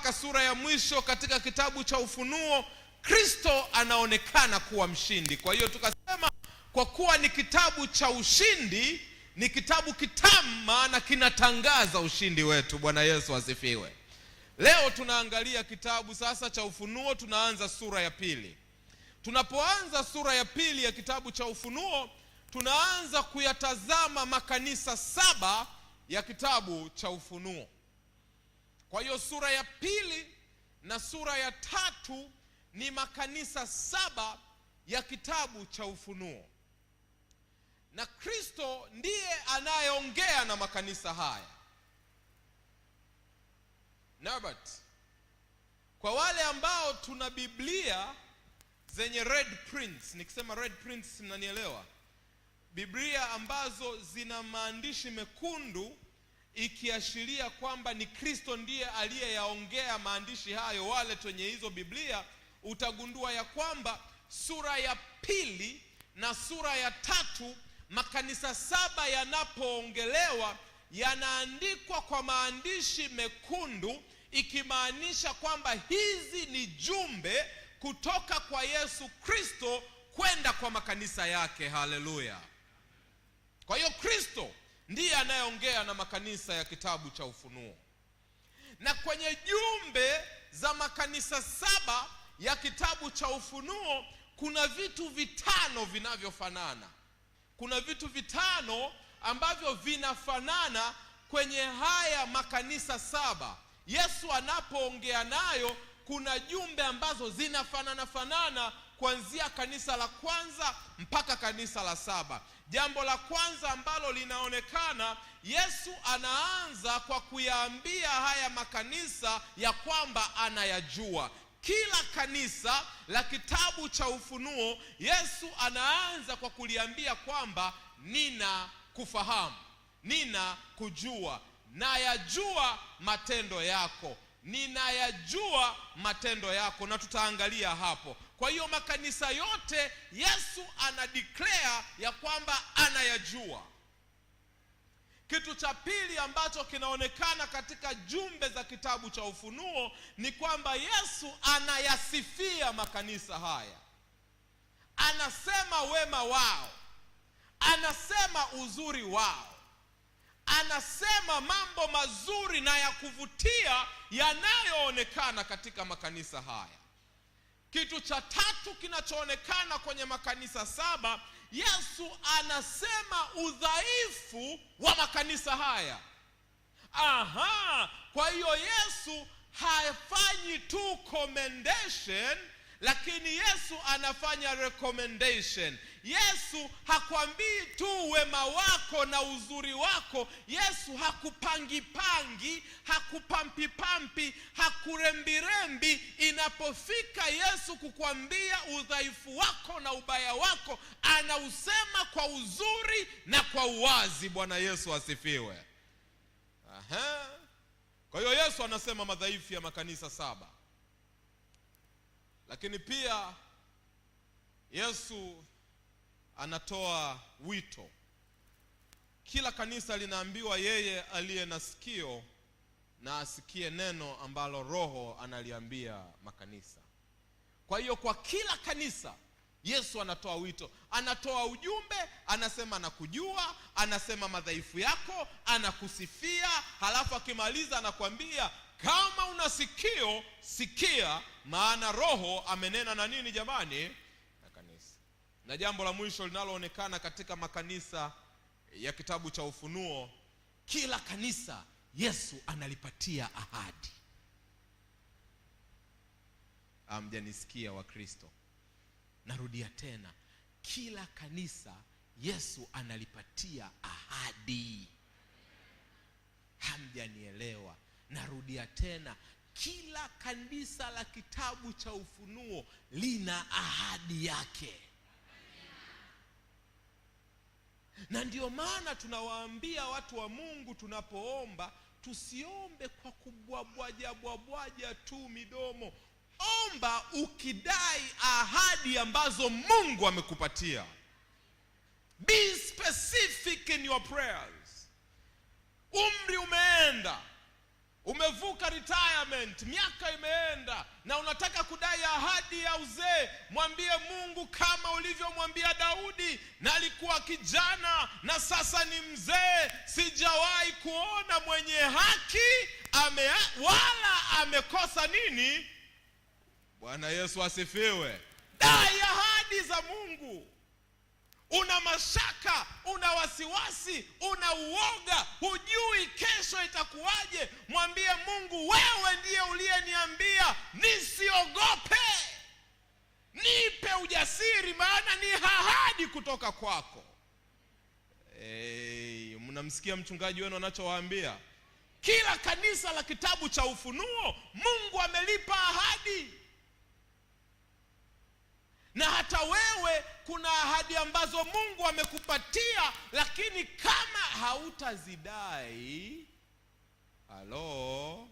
mpaka sura ya mwisho katika kitabu cha Ufunuo, Kristo anaonekana kuwa mshindi. Kwa hiyo tukasema kwa kuwa ni kitabu cha ushindi, ni kitabu kitamu, maana kinatangaza ushindi wetu. Bwana Yesu asifiwe. Leo tunaangalia kitabu sasa cha Ufunuo, tunaanza sura ya pili. Tunapoanza sura ya pili ya kitabu cha Ufunuo, tunaanza kuyatazama makanisa 7 ya kitabu cha Ufunuo. Kwa hiyo sura ya pili na sura ya 3 ni makanisa 7 ya kitabu cha Ufunuo. Na Kristo ndiye anayeongea na makanisa haya. Norbert, kwa wale ambao tuna Biblia zenye red prints, nikisema red prints mnanielewa? Biblia ambazo zina maandishi mekundu, ikiashiria kwamba ni Kristo ndiye aliyeyaongea maandishi hayo. Wale kwenye hizo Biblia utagundua ya kwamba sura ya pili na sura ya 3, makanisa 7 yanapoongelewa yanaandikwa kwa maandishi mekundu, ikimaanisha kwamba hizi ni jumbe kutoka kwa Yesu Kristo kwenda kwa makanisa yake. Haleluya. Kwa hiyo Kristo ndiye anayeongea na makanisa ya kitabu cha Ufunuo. Na kwenye jumbe za makanisa 7 ya kitabu cha Ufunuo kuna vitu 5 vinavyofanana. Kuna vitu 5 ambavyo vinafanana kwenye haya makanisa 7. Yesu anapoongea nayo, kuna jumbe ambazo zinafanana kuanzia kanisa la kwanza mpaka kanisa la 7. Jambo la kwanza ambalo linaonekana, Yesu anaanza kwa kuyaambia haya makanisa ya kwamba anayajua. Kila kanisa la kitabu cha Ufunuo, Yesu anaanza kwa kuliambia kwamba nina kufahamu, nina kujua, nayajua matendo yako, ninayajua matendo yako, na tutaangalia hapo. Kwa hiyo makanisa yote Yesu anadeclare ya kwamba anayajua. Kitu cha pili ambacho kinaonekana katika jumbe za kitabu cha Ufunuo ni kwamba Yesu anayasifia makanisa haya. Anasema wema wao, anasema uzuri wao, anasema mambo mazuri na ya kuvutia yanayoonekana katika makanisa haya. Kitu cha 3 kinachoonekana kwenye makanisa 7, Yesu anasema udhaifu wa makanisa haya. Kwa hiyo Yesu hafanyi tu commendation, lakini Yesu anafanya recommendation. Yesu hakwambii tu wema wako na uzuri wako. Yesu hakupangi, hakupampi, hakurembi. Inapofika Yesu kukwambia udhaifu wako na ubaya wako, anausema kwa uzuri na kwa uwazi. Bwana Yesu asifiwe. Kwa hiyo Yesu anasema madhaifu ya makanisa 7. Lakini pia Yesu anatoa wito. Kila kanisa linaambiwa yeye aliye na sikio na asikie neno ambalo Roho analiambia makanisa. Kwa hiyo kwa kila kanisa Yesu anatoa wito, anatoa ujumbe, anasema nakujua, anasema madhaifu yako, anakusifia, halafu akimaliza anakuambia kama una sikio sikia, maana Roho amenena na nini jamani? Na kanisa. Na jambo la mwisho linaloonekana katika makanisa ya kitabu cha Ufunuo, kila kanisa Yesu analipatia ahadi. Hamjanisikia wa Kristo? Narudia tena, kila kanisa Yesu analipatia ahadi. Hamjanielewa? Narudia tena, kila kanisa la kitabu cha Ufunuo lina ahadi yake. Na ndio maana tunawaambia watu wa Mungu, tunapoomba tusiombe kwa kubwabwaja tu midomo. Omba ukidai ahadi ambazo Mungu amekupatia. Be specific in your prayers. Umri umeenda, umevuka retirement, miaka imeenda na unataka kudai ahadi ya uzee, mwambie Mungu kama ulivyomwambia Daudi, na alikuwa kijana na sasa ni mzee, sijawahi kuona mwenye haki wala amekosa nini. Bwana Yesu asifiwe. Dai ahadi za Mungu. Una mashaka, una wasiwasi, una uoga, hujui kesho itakuwaje, mwambie Mungu, wewe ndiye uliyeniambia nisiogope, nipe ujasiri, maana ni ahadi kutoka kwako. Mnamsikia mchungaji wenu anachowaambia? Kila kanisa la kitabu cha Ufunuo Mungu amelipa ahadi. Na hata wewe kuna ahadi ambazo Mungu amekupatia, lakini kama hautazidai, halo,